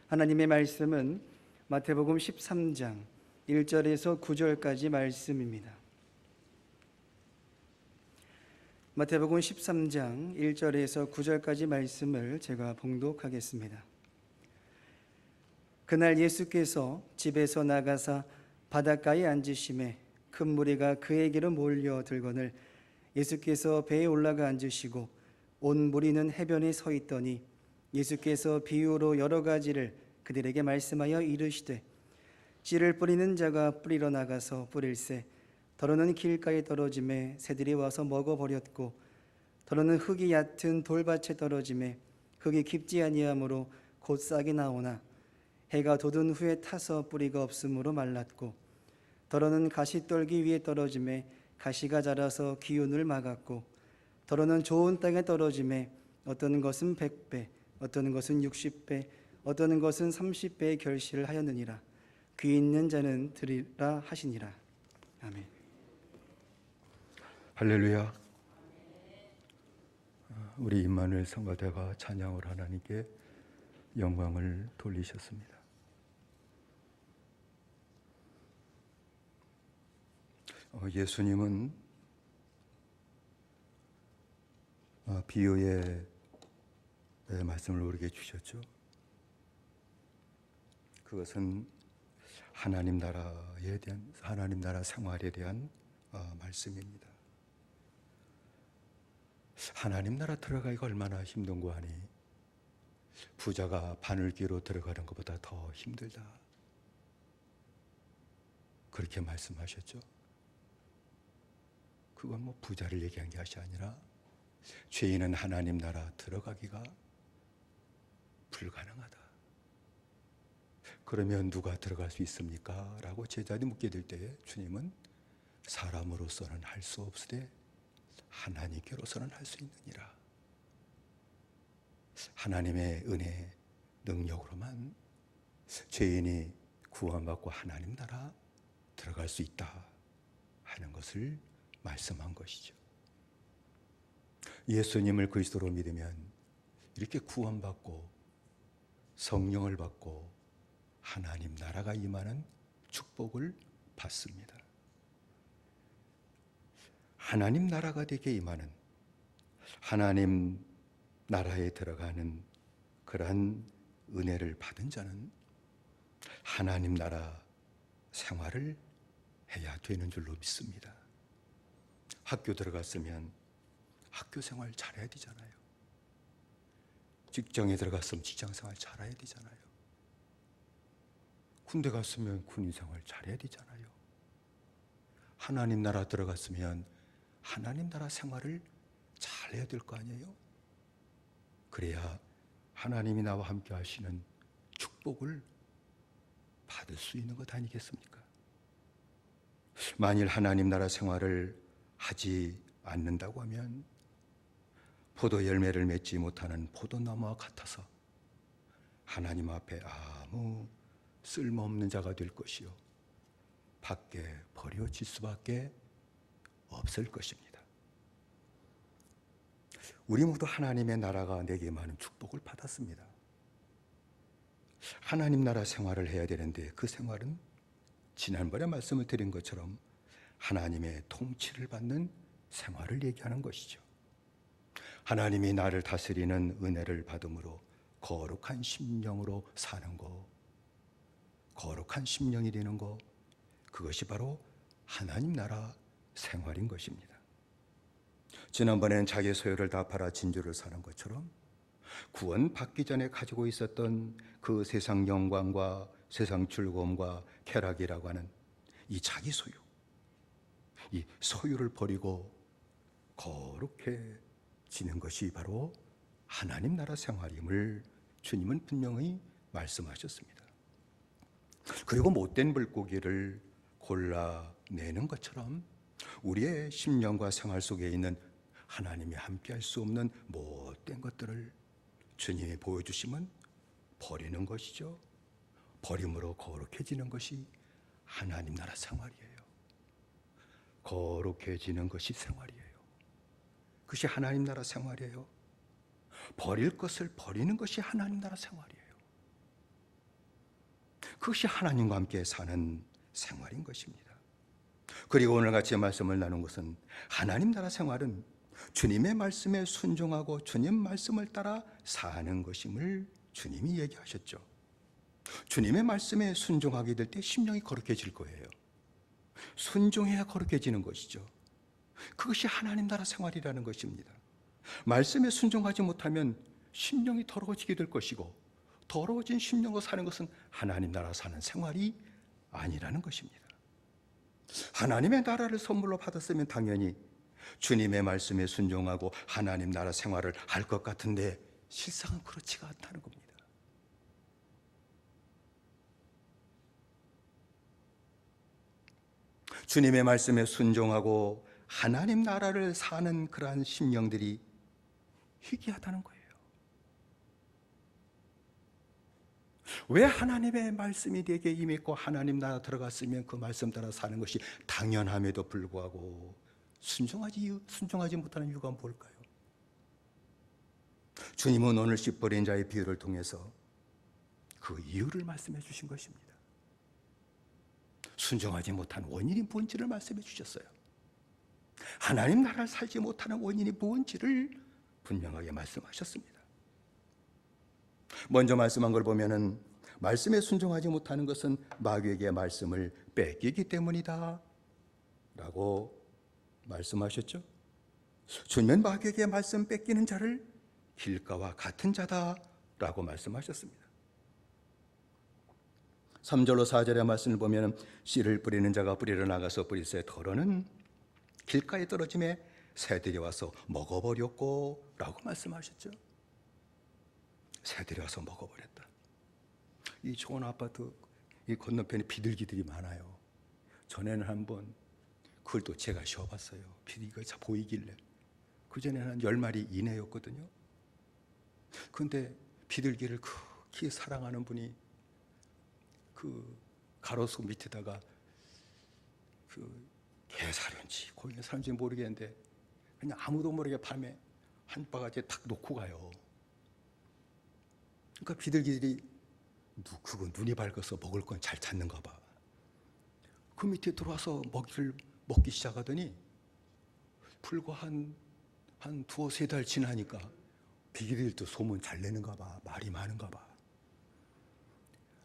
하나님의 말씀은 마태복음 13장 1절에서 9절까지 말씀입니다. 마태복음 13장 1절에서 9절까지 말씀을 제가 봉독하겠습니다. 그날 예수께서 집에서 나가사 바닷가에 앉으심에 큰 무리가 그에게로 몰려들거늘 예수께서 배에 올라가 앉으시고 온 무리는 해변에 서 있더니 예수께서 비유로 여러 가지를 그들에게 말씀하여 이르시되 씨를 뿌리는 자가 뿌리러 나가서 뿌릴새 더러는 길가에 떨어짐에 새들이 와서 먹어버렸고 더러는 흙이 얕은 돌밭에 떨어짐에 흙이 깊지 아니하므로 곧 싹이 나오나 해가 돋은 후에 타서 뿌리가 없으므로 말랐고 더러는 가시떨기 위에 떨어짐에 가시가 자라서 기운을 막았고 더러는 좋은 땅에 떨어짐에 어떤 것은 100배 어떤 것은 60배 어떤 것은 30배의 결실을 하였느니라. 귀 있는 자는 들으라 하시니라. 아멘. 할렐루야. 우리 임마누엘 성가대가 찬양을 하나님께 영광을 돌리셨습니다. 예수님은 비유의 말씀을 우리에게 주셨죠. 그것은 하나님 나라에 대한, 하나님 나라 생활에 대한 말씀입니다. 하나님 나라 들어가기가 얼마나 힘든고 하니 부자가 바늘귀로 들어가는 것보다 더 힘들다, 그렇게 말씀하셨죠. 그건 뭐 부자를 얘기한 것이 아니라 죄인은 하나님 나라 들어가기가 불가능하다. 그러면 누가 들어갈 수 있습니까? 라고 제자들이 묻게 될 때에 주님은 사람으로서는 할 수 없으되 하나님께로서는 할 수 있느니라. 하나님의 은혜, 능력으로만 죄인이 구원받고 하나님 나라 들어갈 수 있다 하는 것을 말씀한 것이죠. 예수님을 그리스도로 믿으면 이렇게 구원받고 성령을 받고 하나님 나라가 임하는 축복을 받습니다. 하나님 나라가 되게 임하는, 하나님 나라에 들어가는 그러한 은혜를 받은 자는 하나님 나라 생활을 해야 되는 줄로 믿습니다. 학교 들어갔으면 학교 생활 잘해야 되잖아요. 직장에 들어갔으면 직장 생활 잘해야 되잖아요. 군대 갔으면 군인 생활 잘해야 되잖아요. 하나님 나라 들어갔으면 하나님 나라 생활을 잘해야 될 거 아니에요? 그래야 하나님이 나와 함께 하시는 축복을 받을 수 있는 것 아니겠습니까? 만일 하나님 나라 생활을 하지 않는다고 하면 포도 열매를 맺지 못하는 포도나무와 같아서 하나님 앞에 아무 쓸모없는 자가 될 것이요 밖에 버려질 수밖에 없을 것입니다. 우리 모두 하나님의 나라가 내게 많은 축복을 받았습니다. 하나님 나라 생활을 해야 되는데 그 생활은 지난번에 말씀을 드린 것처럼 하나님의 통치를 받는 생활을 얘기하는 것이죠. 하나님이 나를 다스리는 은혜를 받음으로 거룩한 심령으로 사는 것, 거룩한 심령이 되는 것, 그것이 바로 하나님 나라 생활인 것입니다. 지난번엔 자기 소유를 다 팔아 진주를 사는 것처럼 구원 받기 전에 가지고 있었던 그 세상 영광과 세상 즐거움과 쾌락이라고 하는 이 자기 소유, 이 소유를 버리고 거룩해지는 것이 바로 하나님 나라 생활임을 주님은 분명히 말씀하셨습니다. 그리고 못된 물고기를 골라내는 것처럼 우리의 심령과 생활 속에 있는 하나님이 함께할 수 없는 못된 것들을 주님이 보여주시면 버리는 것이죠. 버림으로 거룩해지는 것이 하나님 나라 생활이에요. 거룩해지는 것이 생활이에요. 그것이 하나님 나라 생활이에요. 버릴 것을 버리는 것이 하나님 나라 생활이에요. 그것이 하나님과 함께 사는 생활인 것입니다. 그리고 오늘 같이 말씀을 나눈 것은 하나님 나라 생활은 주님의 말씀에 순종하고 주님 말씀을 따라 사는 것임을 주님이 얘기하셨죠. 주님의 말씀에 순종하게 될 때 심령이 거룩해질 거예요. 순종해야 거룩해지는 것이죠. 그것이 하나님 나라 생활이라는 것입니다. 말씀에 순종하지 못하면 심령이 더러워지게 될 것이고, 더러워진 심령으로 사는 것은 하나님 나라 사는 생활이 아니라는 것입니다. 하나님의 나라를 선물로 받았으면 당연히 주님의 말씀에 순종하고 하나님 나라 생활을 할 것 같은데 실상은 그렇지가 않다는 겁니다. 주님의 말씀에 순종하고 하나님 나라를 사는 그러한 심령들이 희귀하다는 거예요. 왜 하나님의 말씀이 내게 임했고 하나님 나라 들어갔으면 그 말씀 따라 사는 것이 당연함에도 불구하고 순종하지 못하는 이유가 뭘까요? 주님은 오늘 씨 버린 자의 비유를 통해서 그 이유를 말씀해 주신 것입니다. 순종하지 못한 원인이 뭔지를 말씀해 주셨어요. 하나님 나라를 살지 못하는 원인이 뭔지를 분명하게 말씀하셨습니다. 먼저 말씀한 걸 보면은 말씀에 순종하지 못하는 것은 마귀에게 말씀을 뺏기기 때문이다 라고 말씀하셨죠. 주님은 마귀에게 말씀 뺏기는 자를 길가와 같은 자다 라고 말씀하셨습니다. 3절로 4절의 말씀을 보면 씨를 뿌리는 자가 뿌리러 나가서 뿌리새 덜어는 길가에 떨어짐에 새들이 와서 먹어버렸고 라고 말씀하셨죠. 새들이 와서 먹어버렸다. 이 좋은 아파트 이 건너편에 비둘기들이 많아요. 전에는 한번 그걸 또 제가 쉬어봤어요. 비둘기가 잘 보이길래. 그전에는 한 10마리 이내였거든요. 그런데 비둘기를 극히 사랑하는 분이 그 가로수 밑에다가 그 개사료인지 고기 사료인지 모르겠는데 그냥 아무도 모르게 밤에 한 바가지에 탁 놓고 가요. 그러니까 비둘기들이 그거 눈이 밝아서 먹을 건 잘 찾는가 봐. 그 밑에 들어와서 먹이를 먹기 시작하더니 불과 한 두어 세 달 지나니까 비둘기들도 소문 잘 내는가 봐. 말이 많은가 봐.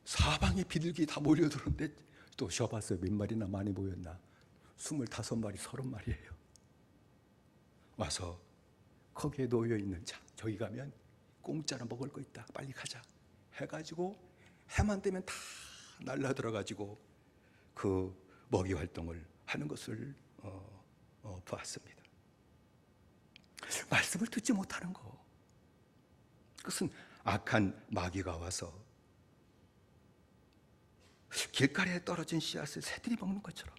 사방에 비둘기 다 몰려들었는데 또 쉬어봤어요. 몇 마리나 많이 모였나. 25마리, 30마리예요. 와서 거기에 놓여있는 자, 저기 가면 공짜로 먹을 거 있다. 빨리 가자. 해가지고 해만 되면 다 날라들어가지고 그 먹이 활동을 하는 것을 보았습니다. 말씀을 듣지 못하는 거. 그것은 악한 마귀가 와서 길가에 떨어진 씨앗을 새들이 먹는 것처럼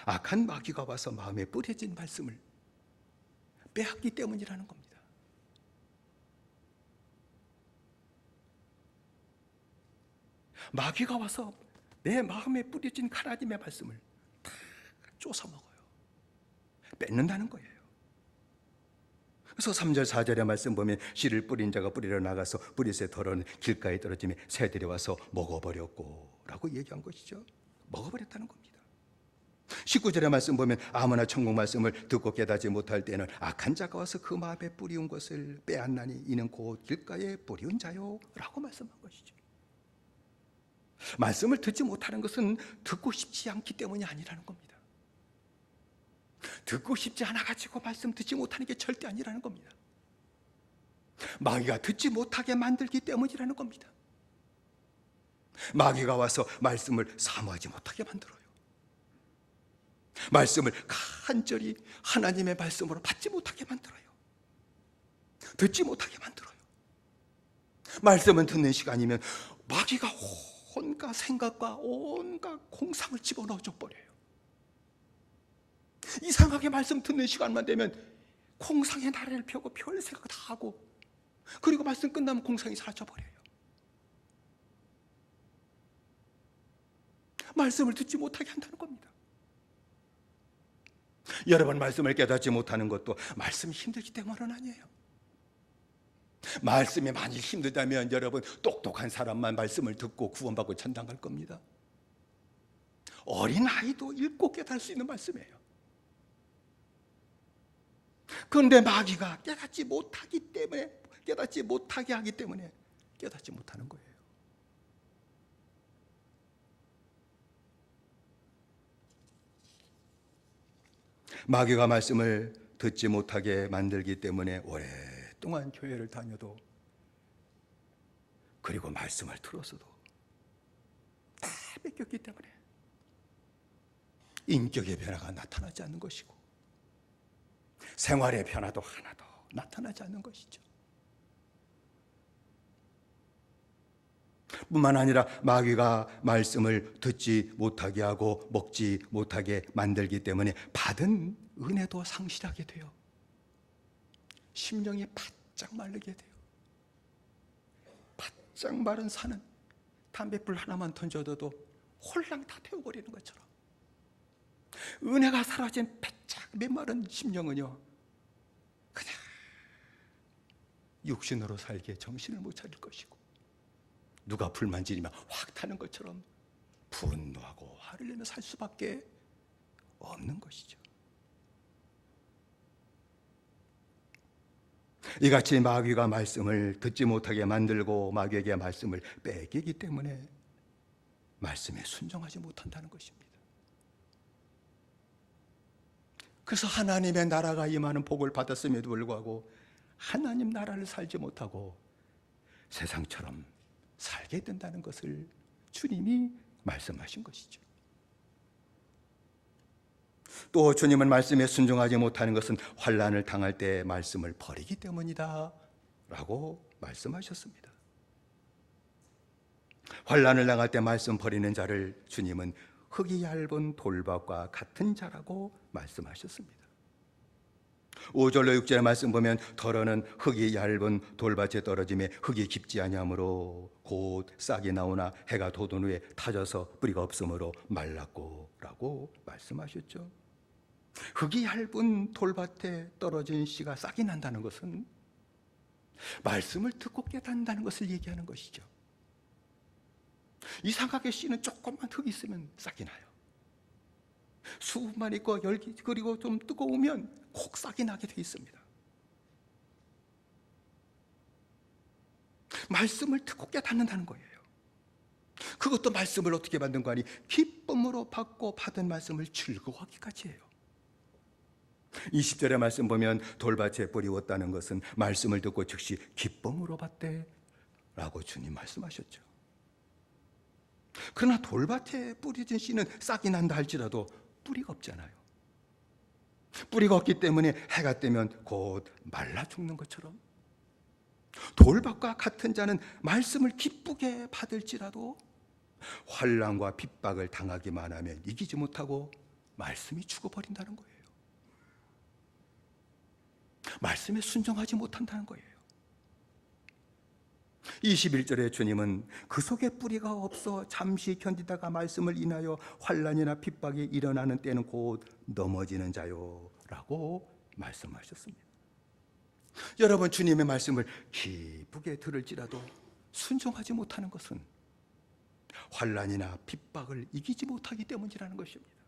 악한 마귀가 와서 마음에 뿌려진 말씀을 빼앗기 때문이라는 겁니다. 마귀가 와서 내 마음에 뿌려진 하나님의 말씀을 다 쫓아먹어요. 뺏는다는 거예요. 그래서 3절 4절의 말씀 보면 씨를 뿌린 자가 뿌리러 나가서 뿌리새 덜어는 길가에 떨어지며 새들이 와서 먹어버렸고 라고 얘기한 것이죠. 먹어버렸다는 겁니다. 19절의 말씀 보면 아무나 천국 말씀을 듣고 깨닫지 못할 때는 악한 자가 와서 그 마음에 뿌리운 것을 빼앗나니 이는 곧 길가에 뿌리운 자요 라고 말씀한 것이죠. 말씀을 듣지 못하는 것은 듣고 싶지 않기 때문이 아니라는 겁니다. 듣고 싶지 않아가지고 말씀 듣지 못하는 게 절대 아니라는 겁니다. 마귀가 듣지 못하게 만들기 때문이라는 겁니다. 마귀가 와서 말씀을 사모하지 못하게 만들어요. 말씀을 간절히 하나님의 말씀으로 받지 못하게 만들어요. 듣지 못하게 만들어요. 말씀은 듣는 시간이면 마귀가 온갖 생각과 온갖 공상을 집어넣어 줘 버려요. 이상하게 말씀 듣는 시간만 되면 공상의 나래를 펴고 별 생각 다 하고, 그리고 말씀 끝나면 공상이 사라져 버려요. 말씀을 듣지 못하게 한다는 겁니다. 여러분, 말씀을 깨닫지 못하는 것도 말씀이 힘들기 때문은 아니에요. 말씀이 많이 힘들다면 여러분, 똑똑한 사람만 말씀을 듣고 구원받고 천당 갈 겁니다. 어린아이도 읽고 깨달을 수 있는 말씀이에요. 그런데 마귀가 깨닫지 못하게 하기 때문에 깨닫지 못하는 거예요. 마귀가 말씀을 듣지 못하게 만들기 때문에 오랫동안 교회를 다녀도, 그리고 말씀을 들었어도 다 뺏겼기 때문에 인격의 변화가 나타나지 않는 것이고 생활의 변화도 하나도 나타나지 않는 것이죠. 뿐만 아니라 마귀가 말씀을 듣지 못하게 하고 먹지 못하게 만들기 때문에 받은 은혜도 상실하게 돼요. 심령이 바짝 마르게 돼요. 바짝 마른 산은 담뱃불 하나만 던져도 홀랑 다 태워버리는 것처럼, 은혜가 사라진 바짝 메마른 심령은요, 그냥 육신으로 살기에 정신을 못 차릴 것이고, 누가 불만지리면 확 타는 것처럼 분노하고 화를 내며 살 수밖에 없는 것이죠. 이같이 마귀가 말씀을 듣지 못하게 만들고 마귀에게 말씀을 빼기기 때문에 말씀에 순종하지 못한다는 것입니다. 그래서 하나님의 나라가 임하는 복을 받았음에도 불구하고 하나님 나라를 살지 못하고 세상처럼 살게 된다는 것을 주님이 말씀하신 것이죠. 또 주님은 말씀에 순종하지 못하는 것은 환난을 당할 때 말씀을 버리기 때문이다 라고 말씀하셨습니다. 환난을 당할 때 말씀 버리는 자를 주님은 흙이 얇은 돌밭과 같은 자라고 말씀하셨습니다. 5절로 6절의 말씀 보면 더러는 흙이 얇은 돌밭에 떨어짐에 흙이 깊지 아니하므로 곧 싹이 나오나 해가 돋은 후에 타져서 뿌리가 없으므로 말랐고 라고 말씀하셨죠. 흙이 얇은 돌밭에 떨어진 씨가 싹이 난다는 것은 말씀을 듣고 깨닫는다는 것을 얘기하는 것이죠. 이상하게 씨는 조금만 흙이 있으면 싹이 나요. 수분만 있고 열기 그리고 좀 뜨거우면 콕 싹이 나게 돼 있습니다. 말씀을 듣고 깨닫는다는 거예요. 그것도 말씀을 어떻게 받는 거 아니? 기쁨으로 받고 받은 말씀을 즐거워하기까지 해요. 20절의 말씀 보면 돌밭에 뿌리웠다는 것은 말씀을 듣고 즉시 기쁨으로 받되 라고 주님 말씀하셨죠. 그러나 돌밭에 뿌려진 씨는 싹이 난다 할지라도 뿌리가 없잖아요. 뿌리가 없기 때문에 해가 뜨면 곧 말라 죽는 것처럼 돌밭과 같은 자는 말씀을 기쁘게 받을지라도 환난과 핍박을 당하기만 하면 이기지 못하고 말씀이 죽어버린다는 거예요. 말씀에 순종하지 못한다는 거예요. 21절에 주님은 그 속에 뿌리가 없어 잠시 견디다가 말씀을 인하여 환난이나 핍박이 일어나는 때는 곧 넘어지는 자요 라고 말씀하셨습니다. 여러분, 주님의 말씀을 기쁘게 들을지라도 순종하지 못하는 것은 환난이나 핍박을 이기지 못하기 때문이라는 것입니다.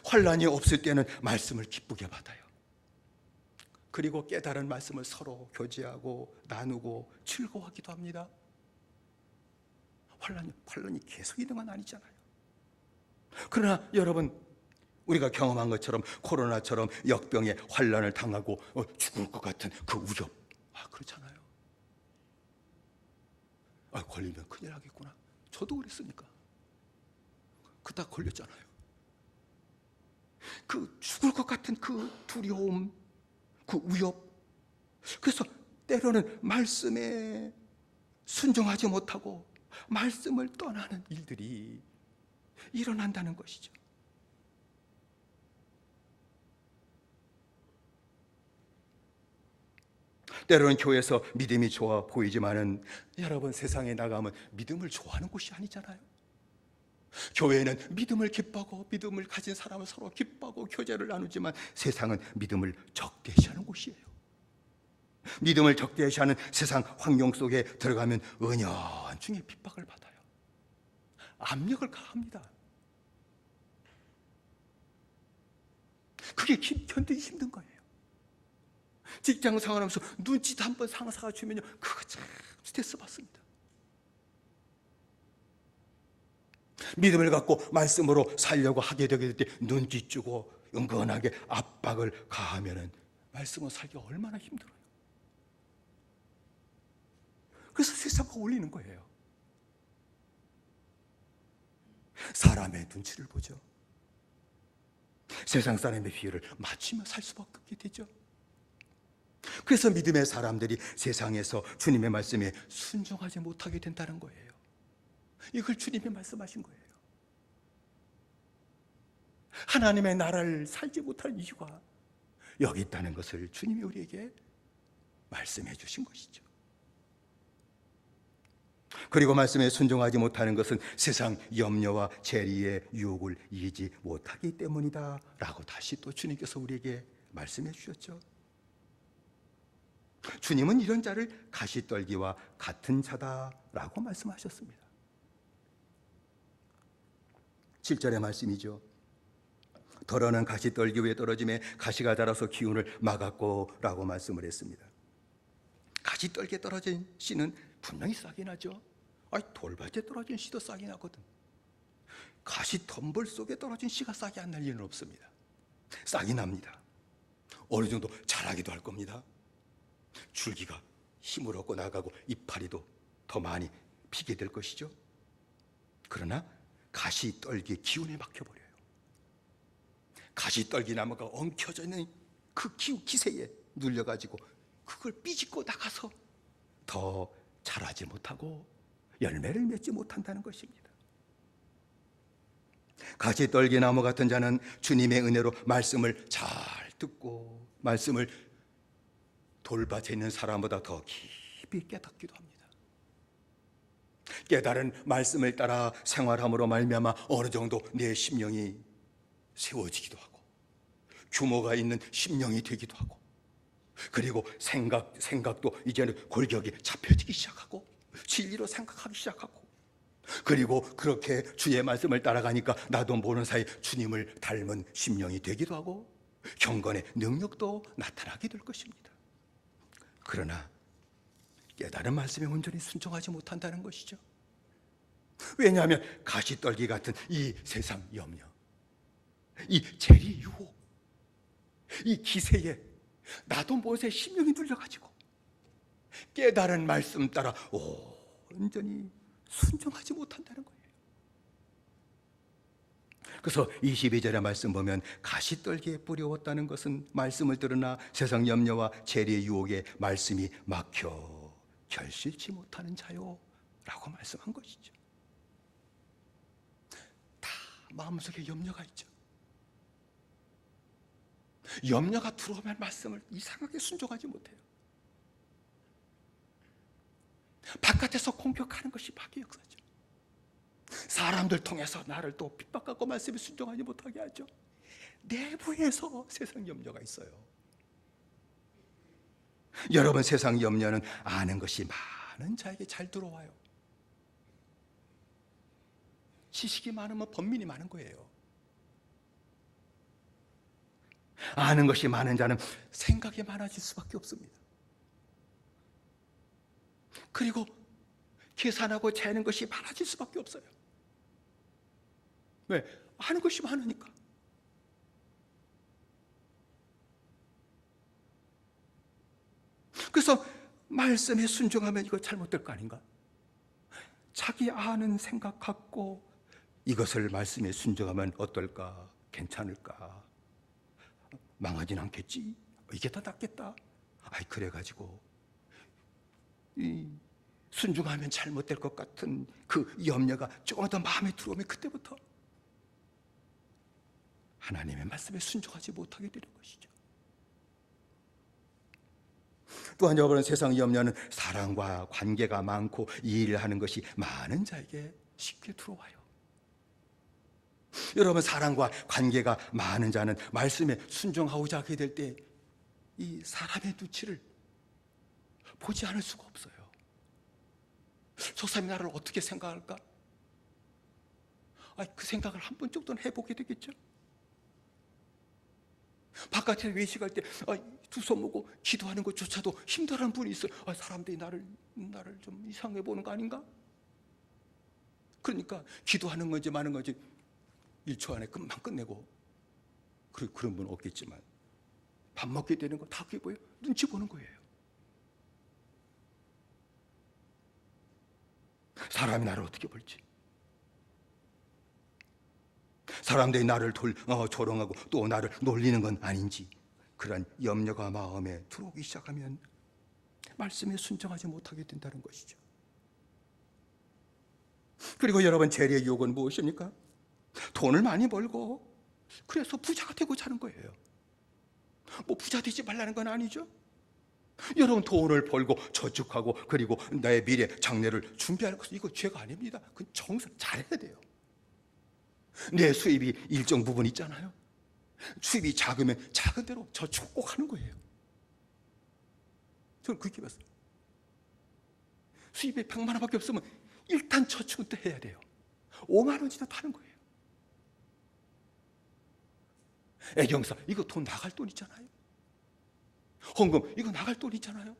환난이 없을 때는 말씀을 기쁘게 받아요. 그리고 깨달은 말씀을 서로 교제하고 나누고 즐거워하기도 합니다. 환난이 계속 있는 건 아니잖아요. 그러나 여러분, 우리가 경험한 것처럼 코로나처럼 역병의 환난을 당하고 죽을 것 같은 그 우려, 그렇잖아요. 걸리면 큰일 나겠구나. 저도 그랬으니까. 그딱 걸렸잖아요. 그 죽을 것 같은 그 두려움, 그 위협. 그래서 때로는 말씀에 순종하지 못하고 말씀을 떠나는 일들이 일어난다는 것이죠. 때로는 교회에서 믿음이 좋아 보이지만은 여러분, 세상에 나가면 믿음을 좋아하는 곳이 아니잖아요. 교회는 믿음을 기뻐하고 믿음을 가진 사람을 서로 기뻐하고 교제를 나누지만 세상은 믿음을 적대시하는 곳이에요. 믿음을 적대시하는 세상 환경 속에 들어가면 은연중에 핍박을 받아요. 압력을 가합니다. 그게 견디기 힘든 거예요. 직장 생활하면서 눈짓 한번 상사가 주면요, 그거 참 스트레스 받습니다. 믿음을 갖고 말씀으로 살려고 하게 되게 될 때 눈짓 주고 은근하게 압박을 가하면은 말씀을 살기가 얼마나 힘들어요. 그래서 세상과 올리는 거예요. 사람의 눈치를 보죠. 세상 사람의 비유를 맞추며 살 수밖에 없게 되죠. 그래서 믿음의 사람들이 세상에서 주님의 말씀에 순종하지 못하게 된다는 거예요. 이걸 주님이 말씀하신 거예요. 하나님의 나라를 살지 못할 이유가 여기 있다는 것을 주님이 우리에게 말씀해 주신 것이죠. 그리고 말씀에 순종하지 못하는 것은 세상 염려와 재리의 유혹을 이기지 못하기 때문이다 라고 다시 또 주님께서 우리에게 말씀해 주셨죠. 주님은 이런 자를 가시떨기와 같은 자다라고 말씀하셨습니다. 7절의 말씀이죠. 덜어는 가시떨기 위에 떨어짐에 가시가 자라서 기운을 막았고 라고 말씀을 했습니다. 가시떨기에 떨어진 씨는 분명히 싹이 나죠. 돌밭에 떨어진 씨도 싹이 나거든. 가시 덤불 속에 떨어진 씨가 싹이 안 날 일은 없습니다. 싹이 납니다. 어느 정도 자라기도 할 겁니다. 줄기가 힘을 얻고 나가고 이파리도 더 많이 피게 될 것이죠. 그러나 가시떨기의 기운에 막혀버려요. 가시떨기 나무가 엉켜져 있는 그 기세에 눌려가지고 그걸 삐집고 나가서 더 자라지 못하고 열매를 맺지 못한다는 것입니다. 가시떨기 나무 같은 자는 주님의 은혜로 말씀을 잘 듣고 말씀을 돌밭에 있는 사람보다 더 깊이 깨닫기도 합니다. 깨달은 말씀을 따라 생활함으로 말미암아 어느 정도 내 심령이 세워지기도 하고 규모가 있는 심령이 되기도 하고 그리고 생각도 이제는 골격이 잡혀지기 시작하고 진리로 생각하기 시작하고 그리고 그렇게 주의 말씀을 따라가니까 나도 모르는 사이 주님을 닮은 심령이 되기도 하고 경건의 능력도 나타나게 될 것입니다. 그러나 깨달은 말씀에 온전히 순종하지 못한다는 것이죠. 왜냐하면 가시떨기 같은 이 세상 염려, 이 재리 유혹, 이 기세에 나도 못해 심령이 눌려가지고 깨달은 말씀 따라 온전히 순종하지 못한다는 거예요. 그래서 22절의 말씀 보면 가시떨기에 뿌려왔다는 것은 말씀을 들으나 세상 염려와 재리의 유혹에 말씀이 막혀 결실치 못하는 자요 라고 말씀한 것이죠. 다 마음속에 염려가 있죠. 염려가 들어오면 말씀을 이상하게 순종하지 못해요. 바깥에서 공격하는 것이 마귀의 역사죠. 사람들 통해서 나를 또 핍박하고 말씀에 순종하지 못하게 하죠. 내부에서 세상 염려가 있어요. 여러분, 세상 염려는 아는 것이 많은 자에게 잘 들어와요. 지식이 많으면 번민이 많은 거예요. 아는 것이 많은 자는 생각이 많아질 수밖에 없습니다. 그리고 계산하고 재는 것이 많아질 수밖에 없어요. 왜? 아는 것이 많으니까. 그래서 말씀에 순종하면 이거 잘못될 거 아닌가? 자기 아는 생각 갖고 이것을 말씀에 순종하면 어떨까? 괜찮을까? 망하진 않겠지? 이게 더 낫겠다? 그래가지고 순종하면 잘못될 것 같은 그 염려가 조금 더 마음에 들어오면 그때부터 하나님의 말씀에 순종하지 못하게 되는 것이죠. 또한 여러분, 세상 염려는 사랑과 관계가 많고 이 일을 하는 것이 많은 자에게 쉽게 들어와요. 여러분, 사랑과 관계가 많은 자는 말씀에 순종하고자 하게 될 때 이 사람의 눈치를 보지 않을 수가 없어요. 저 사람이 나를 어떻게 생각할까? 그 생각을 한 번 정도는 해보게 되겠죠. 바깥에 외식할 때 두 손 모고 기도하는 것조차도 힘들어하는 분이 있어요. 사람들이 나를 좀 이상해 보는 거 아닌가? 그러니까 기도하는 건지 마는 건지 1초 안에 금방 끝내고, 그런 분 없겠지만 밥 먹게 되는 거 다 그게 뭐예요? 눈치 보는 거예요. 사람이 나를 어떻게 볼지, 사람들이 나를 조롱하고 또 나를 놀리는 건 아닌지, 그런 염려가 마음에 들어오기 시작하면 말씀에 순종하지 못하게 된다는 것이죠. 그리고 여러분, 재리의 유혹은 무엇입니까? 돈을 많이 벌고 그래서 부자가 되고자 하는 거예요. 뭐 부자 되지 말라는 건 아니죠. 여러분, 돈을 벌고 저축하고 그리고 나의 미래 장래를 준비하는 것은 이거 죄가 아닙니다. 그건 정상 잘해야 돼요. 내 수입이 일정 부분 있잖아요. 수입이 작으면 작은 대로 저축 꼭 하는 거예요. 저는 그렇게 봤어요. 수입이 100만 원밖에 없으면 일단 저축은 또 해야 돼요. 5만 원이나 하는 거예요. 애경사, 이거 돈 나갈 돈 있잖아요. 헌금, 이거 나갈 돈 있잖아요.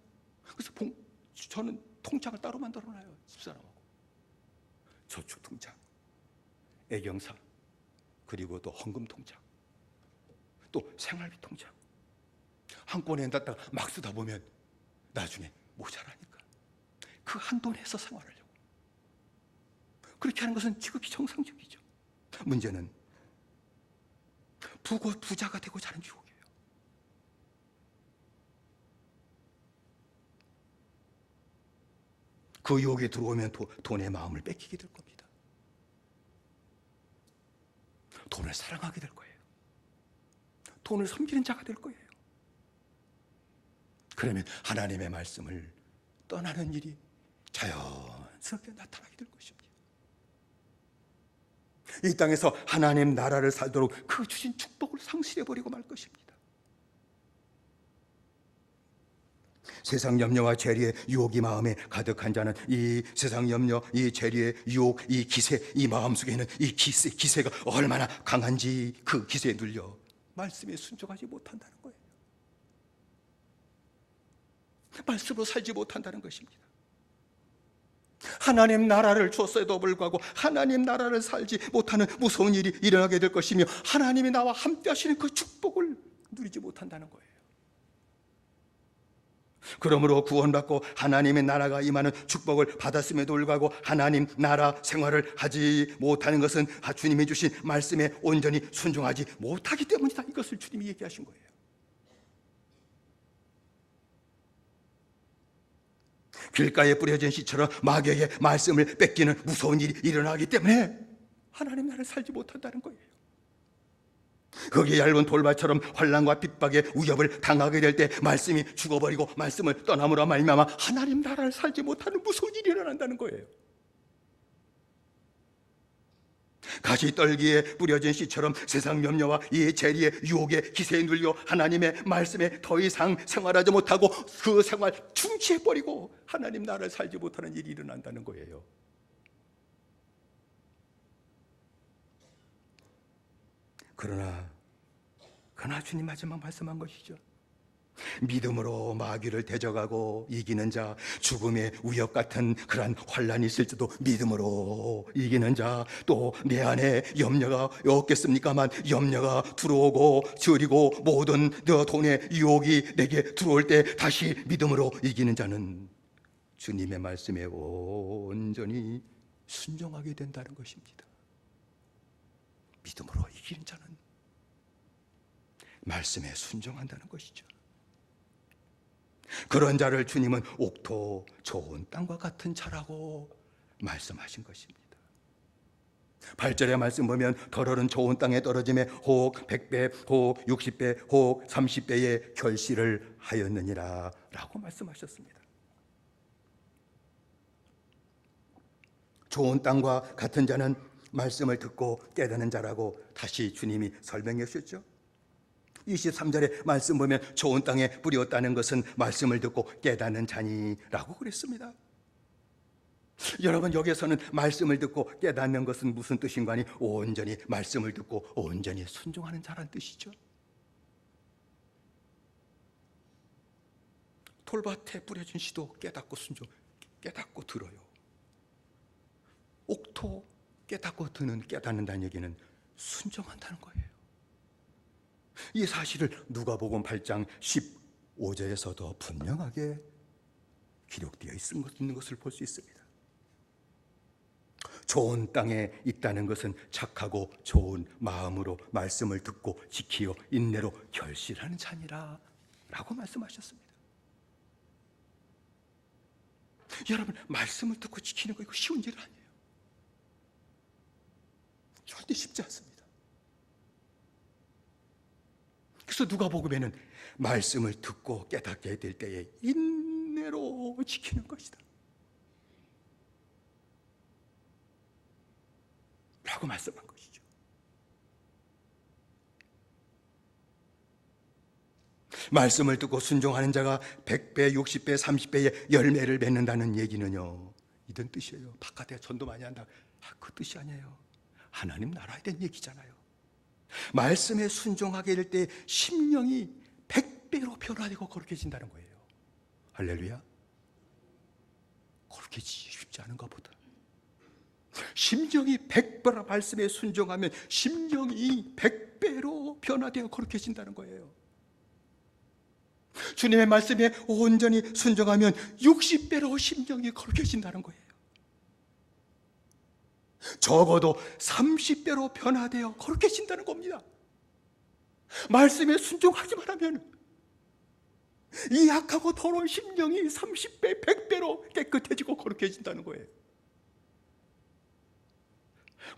그래서 저는 통장을 따로 만들어놔요. 집사람하고. 저축 통장, 애경사, 그리고 또 헌금 통장, 또 생활비 통장. 한꺼번에 놨다가 막 쓰다 보면 나중에 모자라니까 그 한돈에서 생활하려고. 그렇게 하는 것은 지극히 정상적이죠. 문제는 부자가 되고자 하는 유혹이에요. 그 유혹에 들어오면 돈의 마음을 뺏기게 될 겁니다. 돈을 사랑하게 될 거예요. 돈을 섬기는 자가 될 거예요. 그러면 하나님의 말씀을 떠나는 일이 자연스럽게 나타나게 될 것입니다. 이 땅에서 하나님 나라를 살도록 그 주신 축복을 상실해버리고 말 것입니다. 세상 염려와 재리의 유혹이 마음에 가득한 자는 이 세상 염려, 이 재리의 유혹, 이 기세, 이 마음속에 있는 이 기세가 얼마나 강한지 그 기세에 눌려 말씀에 순종하지 못한다는 거예요. 말씀으로 살지 못한다는 것입니다. 하나님 나라를 줬어도 불구하고 하나님 나라를 살지 못하는 무서운 일이 일어나게 될 것이며, 하나님이 나와 함께 하시는 그 축복을 누리지 못한다는 거예요. 그러므로 구원받고 하나님의 나라가 임하는 축복을 받았음에도 불구하고 하나님 나라 생활을 하지 못하는 것은 주님이 주신 말씀에 온전히 순종하지 못하기 때문이다. 이것을 주님이 얘기하신 거예요. 길가에 뿌려진 씨처럼 마귀에게 말씀을 뺏기는 무서운 일이 일어나기 때문에 하나님 나라를 살지 못한다는 거예요. 거기에 얇은 돌밭처럼 환난과 핍박의 위협을 당하게 될 때 말씀이 죽어버리고 말씀을 떠남으로 말미암아 하나님 나라를 살지 못하는 무서운 일이 일어난다는 거예요. 가시떨기에 뿌려진 씨처럼 세상 염려와 이 재리의 유혹의 기세에 눌려 하나님의 말씀에 더 이상 생활하지 못하고 그 생활 중지해버리고 하나님 나라를 살지 못하는 일이 일어난다는 거예요. 그러나 주님 마지막 말씀한 것이죠. 믿음으로 마귀를 대적하고 이기는 자, 죽음의 위협 같은 그러한 환난이 있을지도 믿음으로 이기는 자, 또 내 안에 염려가 없겠습니까만 염려가 들어오고 저리고 모든 돈의 유혹이 내게 들어올 때 다시 믿음으로 이기는 자는 주님의 말씀에 온전히 순종하게 된다는 것입니다. 믿음으로 이기는 자는 말씀에 순종한다는 것이죠. 그런 자를 주님은 옥토 좋은 땅과 같은 자라고 말씀하신 것입니다. 8절의 말씀 보면 덜어른 좋은 땅에 떨어짐에 혹 100배, 혹 60배, 혹 30배의 결실을 하였느니라 라고 말씀하셨습니다. 좋은 땅과 같은 자는 말씀을 듣고 깨닫는 자라고 다시 주님이 설명해 주셨죠. 23절에 말씀 보면 좋은 땅에 뿌렸다는 것은 말씀을 듣고 깨닫는 자니라고 그랬습니다. 여러분, 여기에서는 말씀을 듣고 깨닫는 것은 무슨 뜻인가 하니 온전히 말씀을 듣고 온전히 순종하는 자란 뜻이죠. 돌밭에 뿌려진 씨도 깨닫고 깨닫고 들어요. 옥토 깨닫고 깨닫는다는 얘기는 순종한다는 거예요. 이 사실을 누가복음 8장 15절에서도 분명하게 기록되어 있는 것을 볼 수 있습니다. 좋은 땅에 있다는 것은 착하고 좋은 마음으로 말씀을 듣고 지키어 인내로 결실하는 자니라 라고 말씀하셨습니다. 여러분, 말씀을 듣고 지키는 거 이거 쉬운 일 아니에요. 절대 쉽지 않습니다. 그래서 누가복음에는 말씀을 듣고 깨닫게 될 때에 인내로 지키는 것이다 라고 말씀한 것이죠. 말씀을 듣고 순종하는 자가 100배, 60배, 30배의 열매를 맺는다는 얘기는요, 이런 뜻이에요. 바깥에 전도 많이 한다, 그 뜻이 아니에요. 하나님 나라에 대한 얘기잖아요. 말씀에 순종하게 될 때 심령이 100배로 변화되고 거룩해진다는 거예요. 할렐루야. 거룩해지기 쉽지 않은가 보다. 심령이 100배로 말씀에 순종하면 심령이 100배로 변화되어 거룩해진다는 거예요. 주님의 말씀에 온전히 순종하면 60배로 심령이 거룩해진다는 거예요. 적어도 30배로 변화되어 거룩해진다는 겁니다. 말씀에 순종하기만 하면 이 약하고 더러운 심령이 30배, 100배로 깨끗해지고 거룩해진다는 거예요.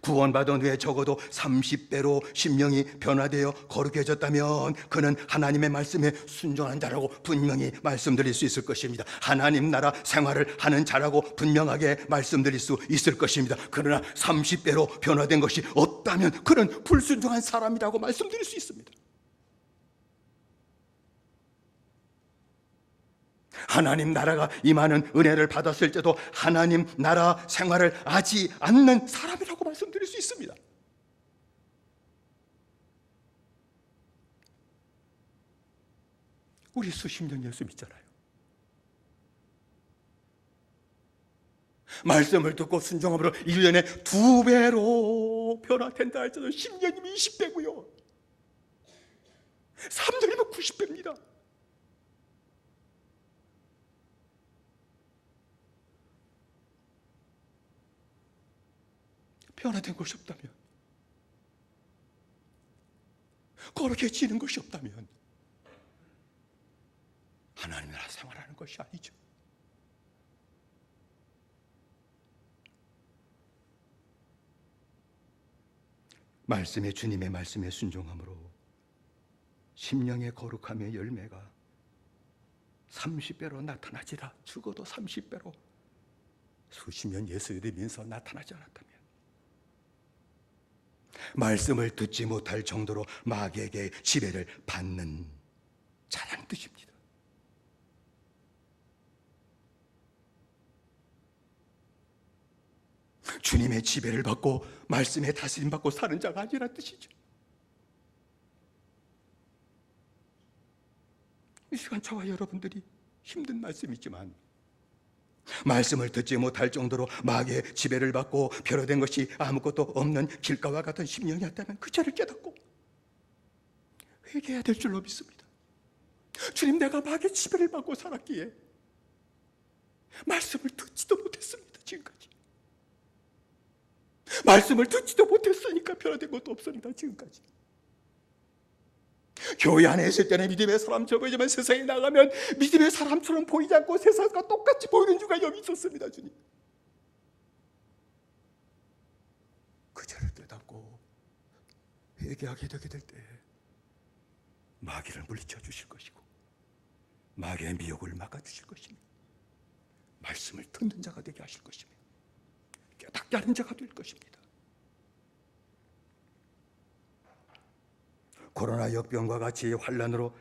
구원받은 후에 적어도 30배로 심령이 변화되어 거룩해졌다면 그는 하나님의 말씀에 순종한 자라고 분명히 말씀드릴 수 있을 것입니다. 하나님 나라 생활을 하는 자라고 분명하게 말씀드릴 수 있을 것입니다. 그러나 30배로 변화된 것이 없다면 그는 불순종한 사람이라고 말씀드릴 수 있습니다. 하나님 나라가 임하는 은혜를 받았을 때도 하나님 나라 생활을 하지 않는 사람이라고 말씀드릴 수 있습니다. 우리 수십 년 예수 믿잖아요. 말씀을 듣고 순종함으로 1년에 2배로 변화된다 할지라도 10년이면 20배고요. 3년이면 90배입니다. 변화된 것이 없다면, 거룩해지는 것이 없다면 하나님 나라 생활하는 것이 아니죠. 말씀에, 주님의 말씀에 순종함으로 심령의 거룩함의 열매가 30배로 나타나지라. 죽어도 30배로 수십 년 예수 믿으면서 나타나지 않았다면 말씀을 듣지 못할 정도로 마귀에게 지배를 받는 자라는 뜻입니다. 주님의 지배를 받고 말씀에 다스림 받고 사는 자가 아니란 뜻이죠. 이 시간 저와 여러분들이 힘든 말씀이지만 말씀을 듣지 못할 정도로 마귀의 지배를 받고 변화된 것이 아무것도 없는 길가와 같은 심령이었다면 그 죄를 깨닫고 회개해야 될 줄로 믿습니다. 주님, 내가 마귀의 지배를 받고 살았기에 말씀을 듣지도 못했습니다. 지금까지 말씀을 듣지도 못했으니까 변화된 것도 없습니다. 지금까지 교회 안에 있을 때는 믿음의 사람처럼 보이지만 세상에 나가면 믿음의 사람처럼 보이지 않고 세상과 똑같이 보이는 주가 여기 있었습니다. 주님, 그 죄를 깨닫고 회개하게 되게 될 때 마귀를 물리쳐 주실 것이고 마귀의 미혹을 막아 주실 것이며 말씀을 듣는 자가 되게 하실 것이며 깨닫게 하는 자가 될 것입니다. 코로나 역병과 같이 환란으로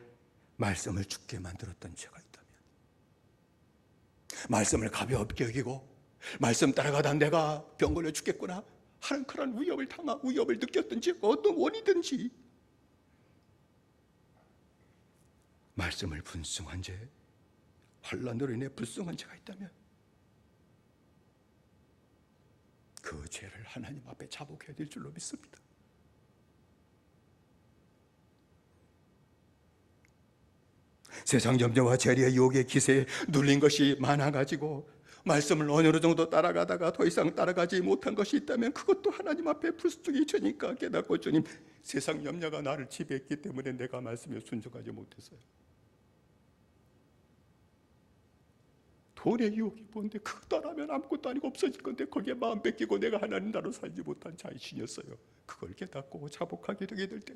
말씀을 죽게 만들었던 죄가 있다면, 말씀을 가볍게 여기고 말씀 따라가다 내가 병 걸려 죽겠구나 하는 그런 위협을 느꼈던 죄가 어떤 원이든지, 말씀을 불순한 죄, 환란으로 인해 불순한 죄가 있다면 그 죄를 하나님 앞에 자복해야 될 줄로 믿습니다. 세상 염려와 재리의 유혹의 기세에 눌린 것이 많아가지고 말씀을 어느 정도 따라가다가 더 이상 따라가지 못한 것이 있다면 그것도 하나님 앞에 불순종의 죄니까 깨닫고, 주님, 세상 염려가 나를 지배했기 때문에 내가 말씀에 순종하지 못했어요. 돈의 유혹이 뭔데 그거 따라하면 아무것도 아니고 없어질 건데 거기에 마음 뺏기고 내가 하나님 나라로 살지 못한 자신이었어요. 그걸 깨닫고 자복하게 되게 될 때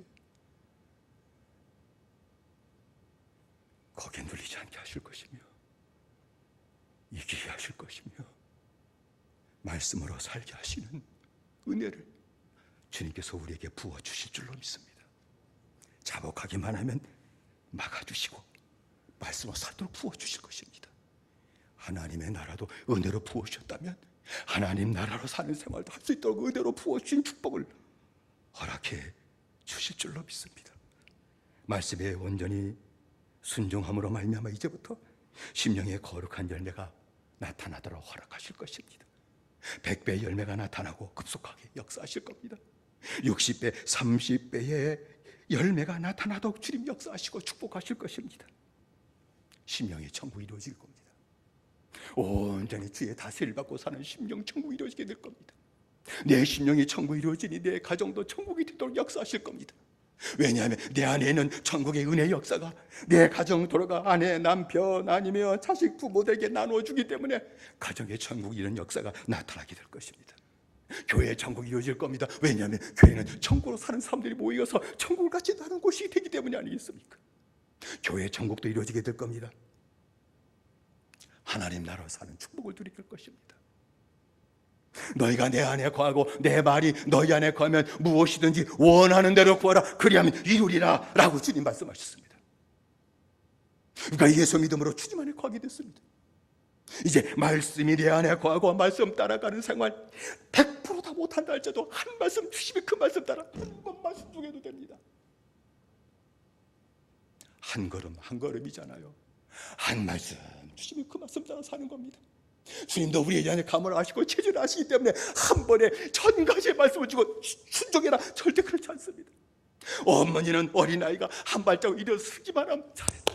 거기에 눌리지 않게 하실 것이며 이기게 하실 것이며 말씀으로 살게 하시는 은혜를 주님께서 우리에게 부어주실 줄로 믿습니다. 자복하기만 하면 막아주시고 말씀으로 살도록 부어주실 것입니다. 하나님의 나라도 은혜로 부어주셨다면 하나님 나라로 사는 생활도 할 수 있도록 은혜로 부어주신 축복을 허락해 주실 줄로 믿습니다. 말씀에 온전히 순종함으로 말미암아 이제부터 심령의 거룩한 열매가 나타나도록 허락하실 것입니다. 100배의 열매가 나타나고 급속하게 역사하실 겁니다. 60배, 30배의 열매가 나타나도록 주님 역사하시고 축복하실 것입니다. 심령의 천국이 이루어질 겁니다. 온전히 주의 다스리를 받고 사는 심령 천국이 이루어지게 될 겁니다. 내 심령이 천국이 이루어지니 내 가정도 천국이 되도록 역사하실 겁니다. 왜냐하면 내 안에 있는 천국의 은혜의 역사가 내 가정 돌아가 아내, 남편 아니면 자식 부모들에게 나누어주기 때문에 가정의 천국이 이런 역사가 나타나게 될 것입니다. 교회의 천국이 이루어질 겁니다. 왜냐하면 교회는 천국으로 사는 사람들이 모여서 천국을 같이 나누는 곳이 되기 때문이 아니겠습니까? 교회의 천국도 이루어지게 될 겁니다. 하나님 나라로 사는 축복을 누리게 될 것입니다. 너희가 내 안에 거하고 내 말이 너희 안에 거하면 무엇이든지 원하는 대로 구하라 그리하면 이루리라 라고 주님 말씀하셨습니다. 그러니까 예수 믿음으로 주님 안에 거하게 됐습니다. 이제 말씀이 내 안에 거하고 말씀 따라가는 생활 100% 다 못한다 할지라도 한 말씀 주시면 그 말씀 따라 한 번만 순종해도 됩니다. 한 걸음 한 걸음이잖아요. 한 말씀 주시면 그 말씀 따라 사는 겁니다. 주님도 우리의 안에 감을 아시고 체질을 아시기 때문에 한 번에 천 가지의 말씀을 주고 순종해라 절대 그렇지 않습니다. 어머니는 어린아이가 한 발자국 일어서기만 하면 잘했다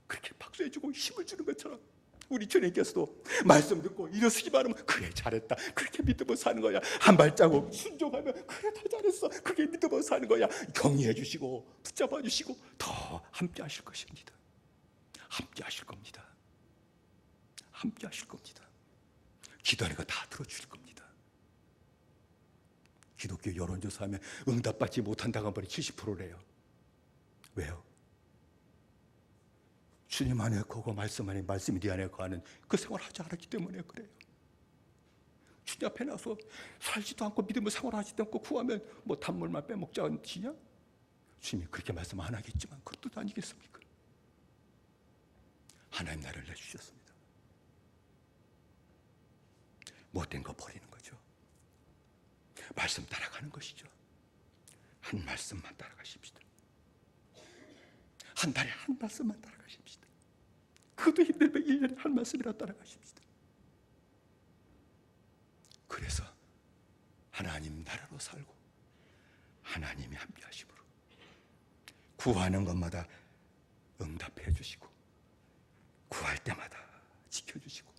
그렇게 박수해주고 힘을 주는 것처럼 우리 주님께서도 말씀 듣고 일어서기만 하면 그래 잘했다 그렇게 믿음으로 사는 거야. 한 발자국 순종하면 그래 더 잘했어 그렇게 믿음으로 사는 거야. 격려해 주시고 붙잡아 주시고 더 함께 하실 것입니다. 함께 하실 겁니다. 함께 하실 겁니다. 기도하는 거 다 들어주실 겁니다. 기독교 여론조사하면 응답받지 못한다고 한 번에 70%래요. 왜요? 주님 안에 거고 말씀 안에 말씀이 네 안에 거하는 그 생활을 하지 않았기 때문에 그래요. 주님 앞에 나서 살지도 않고 믿음을 생활하지도 않고 구하면 뭐 단물만 빼먹자는 지냐? 주님이 그렇게 말씀 안 하겠지만 그것도 아니겠습니까? 하나님 나라를 내주셨습니다. 못된 거 버리는 거죠. 말씀 따라가는 것이죠. 한 말씀만 따라가십시다. 한 달에 한 말씀만 따라가십시다. 그것도 힘들면 1년에 한 말씀이라 따라가십시다. 그래서 하나님 나라로 살고 하나님이 함께 하심으로 구하는 것마다 응답해 주시고 구할 때마다 지켜주시고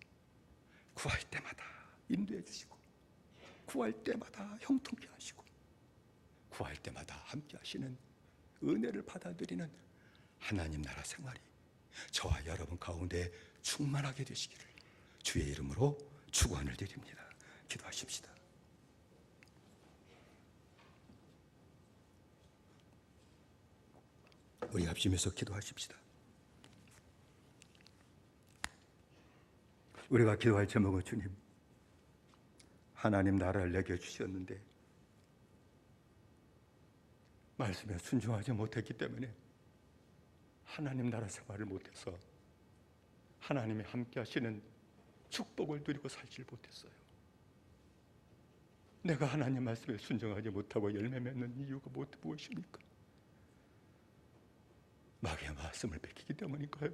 구할 때마다 인도해 주시고 구할 때마다 형통케 하시고 구할 때마다 함께 하시는 은혜를 받아들이는 하나님 나라 생활이 저와 여러분 가운데 충만하게 되시기를 주의 이름으로 축원을 드립니다. 기도하십시다. 우리 합심해서 기도하십시다. 우리가 기도할 제목은 주님 하나님 나라를 내게 주셨는데 말씀에 순종하지 못했기 때문에 하나님 나라 생활을 못해서 하나님이 함께 하시는 축복을 누리고 살지 못했어요. 내가 하나님 말씀에 순종하지 못하고 열매 맺는 이유가 무엇입니까? 마귀의 말씀을 뺏기기 때문인가요?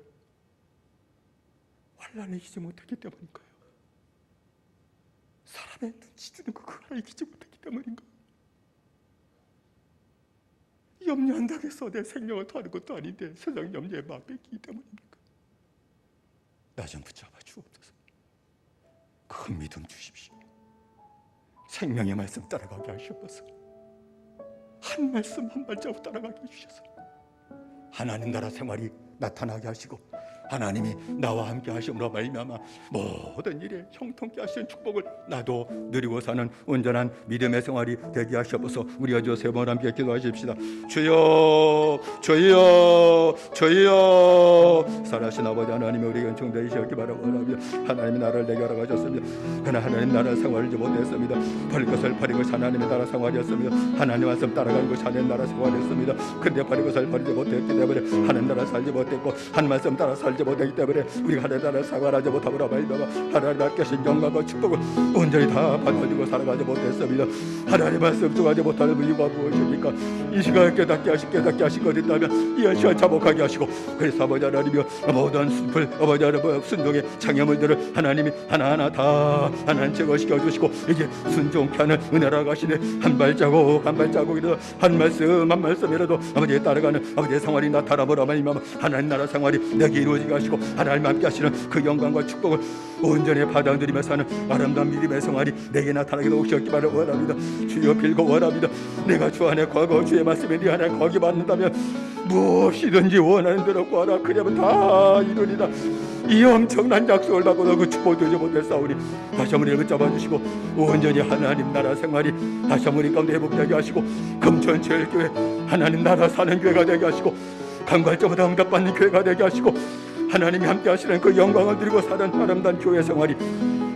환난을 이기지 못했기 때문인가요? 사람의 눈치 주는 거 그거 하나 이기지 못했기 때문인가요? 염려한다고 해서 내 생명을 토하는 것도 아닌데 세상 염려에 막 뺏기기 때문입니까? 나 좀 붙잡아 주옵소서. 큰 믿음 주십시오. 생명의 말씀 따라가게 하시옵소서. 한 말씀 한 발자국 따라가게 해주셔서 하나님 나라 생활이 나타나게 하시고 하나님이 나와 함께 하심으로 말미암아 모든 일에 형통케 하시는 축복을 나도 누리고 사는 온전한 믿음의 생활이 되게 하시옵소서. 우리가 주 세 번 함께 기도하십시다. 주여 주여 주여. 살아신 아버지 하나님이 우리에게 은총되시었기 바라고 원합니다. 하나님의 나라를 내게 알아가셨습니다. 그러나 하나님 나라 생활을 못했습니다. 버릴 것을 버리고 하나님의 나라 생활이었습니다. 하나님 말씀 따라가는 것이 하나님 나라 생활이었습니다. 근데 버릴 것을 버리지 못했기 때문에 하나님 나라 살지 못했고 한 말씀 따라 살지 못하기 때문에 우리가 하나님 나라를 생활하지 못하므로 말미암아 하나님 앞에신 영광과 축복을 온전히 다 받아들이고 살아가지 못했습니다. 하나님 말씀 중하지 못하는 이유가 무엇입니까? 이 시간에 깨닫게 하신 것 있다면 이 시간 자복하게 하시고 그래서 아버지 하나님이여 모든 슬플 아버지 하나님 순종의 장애물들을 하나님이 하나하나 다 하나님 제거시켜 주시고 이제 순종케 하는 은혜라고 하시네. 한 발자국이라도 한 말씀이라도 아버지에 따라가는 아버지의 생활이 나타나므로 말미암아 하나님 나라 생활이 내게 이루어지게 하시고 하나님 함께 하시는 그 영광과 축복을 온전히 받아들이며 사는 아름다운 믿음의 생활이 내게 나타나게 도우시옵기를 원합니다. 주여 빌고 원합니다. 내가 주 안에 거하고 주의 말씀에 네 안에 거기 받는다면 무엇이든지 원하는 대로 구하라. 그러면 다 이루리라. 이 엄청난 약속을 받고도 그 축복을 주지 못했사오니 다시 한번 이를 붙잡아주시고 온전히 하나님 나라 생활이 다시 한번 이 가운데 회복되게 하시고 금천제일교회 하나님 나라 사는 교회가 되게 하시고 간구할때마다 응답받는 교회가 되게 하시고 하나님이 함께 하시는 그 영광을 누리고 사는 아름다운 교회 생활이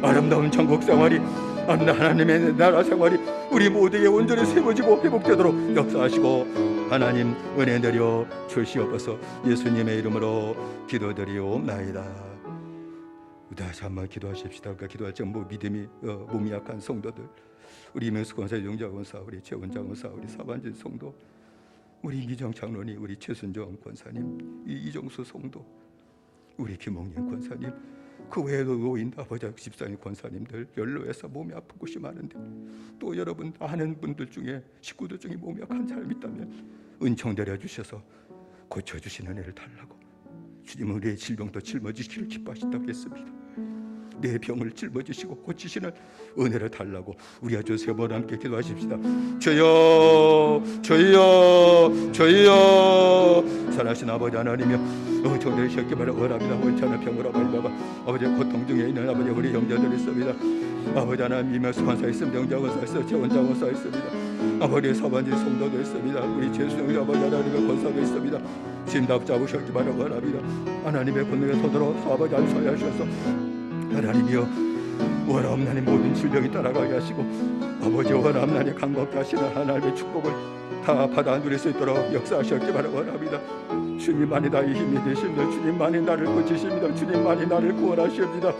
아름다운 천국 생활이 하나님의 나라 생활이 우리 모두에게 온전히 세워지고 회복되도록 역사하시고 하나님 은혜 내려 주시옵소서. 예수님의 이름으로 기도드리옵나이다. 다시 한번 기도하십시다. 그러니까 기도할 때 믿음이 몸이 약한 성도들, 우리 이명수 권사, 이종자 권사, 우리 최원장 권사, 우리 사반진 성도, 우리 미정 장로님, 우리 최순정 권사님, 이정수 성도, 우리 김홍님 권사님, 그 외에도 노인 아버지 집사님 권사님들 연로해서 몸이 아픈 곳이 많은데 또 여러분 아는 분들 중에 식구들 중에 몸이 약한 사람이 있다면 은총 내려 주셔서 고쳐주시는 은혜를 달라고 주님은 우리의 질병도 짊어지시기를 기뻐하신다고 했습니다. 내 병을 짊어지시고 고치시는 은혜를 달라고 우리 아주 세 번 함께 기도하십시다. 주여 주여 주여. 살아신 아버지 하나님이여 은총되시옵기 바라고 원합니다. 원찮은 병으로 말미암아 아버지 고통 중에 있는 아버지 우리 형제들이 있습니다. 아버지 하나님 이명수 권사 있습니다. 영자권사 있습니다. 최원장권사 있습니다. 아버지 사반지 성도도 있습니다. 우리 최수영 아버지 하나님의 권사도 있습니다. 진답 잡으셨기 바라고 원합니다. 하나님의 권능의 손으로 아버지 안수하여 하셔서 하나님이여 원하옵나니 모든 질병이 따라가게 하시고 아버지 원하옵나니 강건케 하시는 하나님의 축복을 다 받아 누릴 수 있도록 역사하셨기 바라고 원합니다. 주님만이 나의 힘이 되십니다. 주님만이 나를 고치십니다. 주님만이 나를 구원하십니다.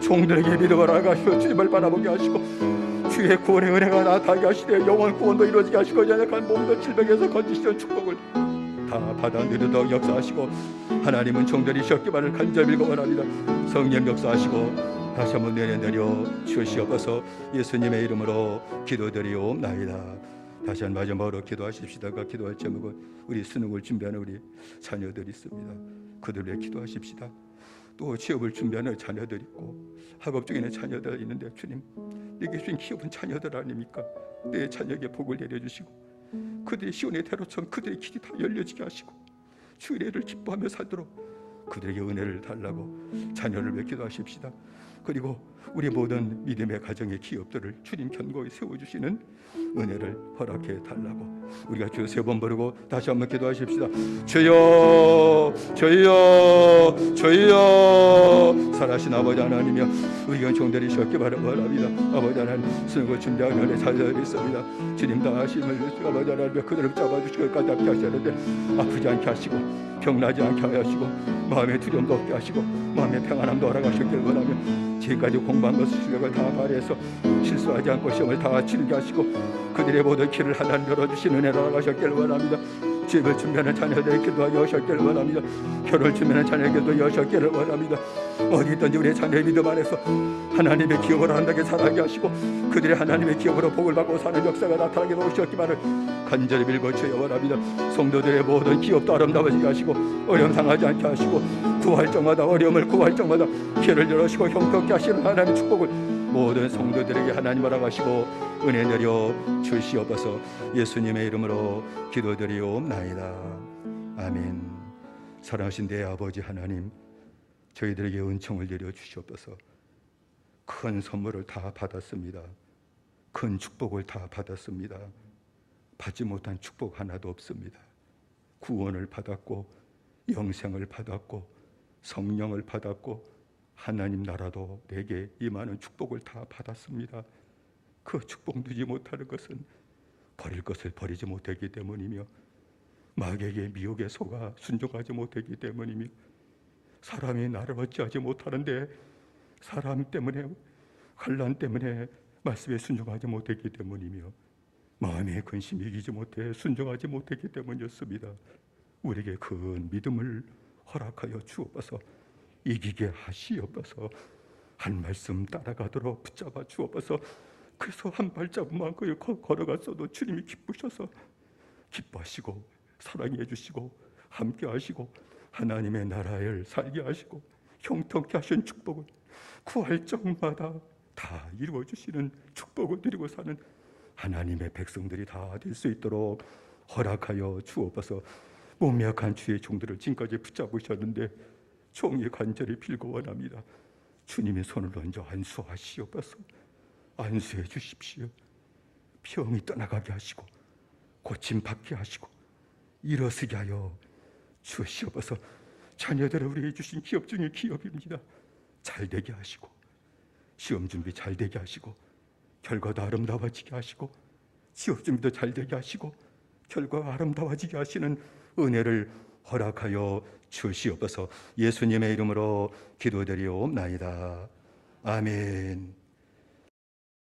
종들에게 믿음을 알아가시고 주님을 바라보게 하시고 주의 구원의 은혜가 나타나게 하시되 영원 구원도 이루어지게 하시고 연약한 몸도 질병에서 건지시는 축복을 다 받아 누리도록 역사하시고 하나님은 종들이셨기만을 간절히 빌고 원합니다. 성령 역사하시고 다시 한번 내려 주시옵소서. 예수님의 이름으로 기도드리옵나이다. 다시 한 마지막으로 기도하십시다. 그 기도할 제목은 우리 수능을 준비하는 우리 자녀들이 있습니다. 그들 위해 기도하십시다. 또 취업을 준비하는 자녀들 있고 학업 중에 있는 자녀들 있는데 주님 내게 주신 키워본 자녀들 아닙니까? 내 자녀에게 복을 내려주시고 그들의 시온의 대로처럼 그들의 길이 다 열려지게 하시고 주의 은혜를 기뻐하며 살도록 그들에게 은혜를 달라고 자녀를 위해 기도하십시다. 그리고 우리 모든 믿음의 가정의 기업들을 주님 견고히 세워주시는 은혜를 허락해 달라고 우리가 주 세 번 부르고 다시 한번 기도하십시다. 주여 주여 주여. 살아신 아버지 하나님이여, 의견 종들이셨기 바랍니다. 아버지 하나님, 수능을 준비하는 은혜 잘 있습니다. 주님 다 하심을 주시고 아버지 하나님 그들을 잡아주시고 까답게 하시는데 아프지 않게 하시고 병나지 않게 하시고 마음의 두려움도 없게 하시고 마음의 평안함도 허락하셨길 원하며 지금까지 공부한 것을 실력을 다 발휘해서 실수하지 않고 시험을 다 치르게 하시고 그들의 모든 길을 하나님 열어주신 은혜를 허락하셨길 원합니다. 집을 준비하는 자녀들에게도 여셨기를 원합니다. 결혼을 준비하는 자녀에게도 여셨기를 원합니다. 어디 있든지 우리의 자녀의 믿음 안에서 하나님의 기업으로 한다게 살아가게 하시고 그들의 하나님의 기업으로 복을 받고 사는 역사가 나타나게 도우셨기만을 간절히 빌고주여 원합니다. 성도들의 모든 기업도 아름다워지게 하시고 어려움 당하지 않게 하시고 구할 적마다 어려움을 구할 적마다 길을 열어주시고 형통케 하시는 하나님의 축복을 모든 성도들에게 하나님 허락하시고 은혜 내려 주시옵소서. 예수님의 이름으로 기도드리옵나이다. 아멘. 사랑하신 내 아버지 하나님, 저희들에게 은총을 내려 주시옵소서. 큰 선물을 다 받았습니다. 큰 축복을 다 받았습니다. 받지 못한 축복 하나도 없습니다. 구원을 받았고 영생을 받았고 성령을 받았고 하나님 나라도 내게 임하는 축복을 다 받았습니다. 그 축복 누리지 못하는 것은 버릴 것을 버리지 못했기 때문이며 마귀에게 미혹에 속아 순종하지 못했기 때문이며 사람이 나를 어찌하지 못하는데 사람 때문에 환난 때문에 말씀에 순종하지 못했기 때문이며 마음의 근심이 이기지 못해 순종하지 못했기 때문이었습니다. 우리에게 큰 믿음을 허락하여 주옵소서. 이기게 하시옵소서. 한 말씀 따라가도록 붙잡아 주옵소서. 그래서 한 발자국만 걸어갔어도 주님이 기쁘셔서 기뻐하시고 사랑해 주시고 함께 하시고 하나님의 나라를 살게 하시고 형통케 하신 축복을 구할 적마다 다 이루어 주시는 축복을 드리고 사는 하나님의 백성들이 다 될 수 있도록 허락하여 주옵소서. 몸이 약한 주의 종들을 지금까지 붙잡으셨는데 종이 간절히 빌고 원합니다. 주님의 손을 얹어 안수하시옵소서. 안수해 주십시오. 병이 떠나가게 하시고 고침 받게 하시고 일어서게 하여 주시옵소서. 자녀들을 우리에게 주신 기업 중에 기업입니다. 잘 되게 하시고 시험 준비 잘 되게 하시고 결과도 아름다워지게 하시고 취업 준비도 잘 되게 하시고 결과가 아름다워지게 하시는 은혜를 허락하여 주시옵소서. 예수님의 이름으로 기도드리옵나이다. 아멘.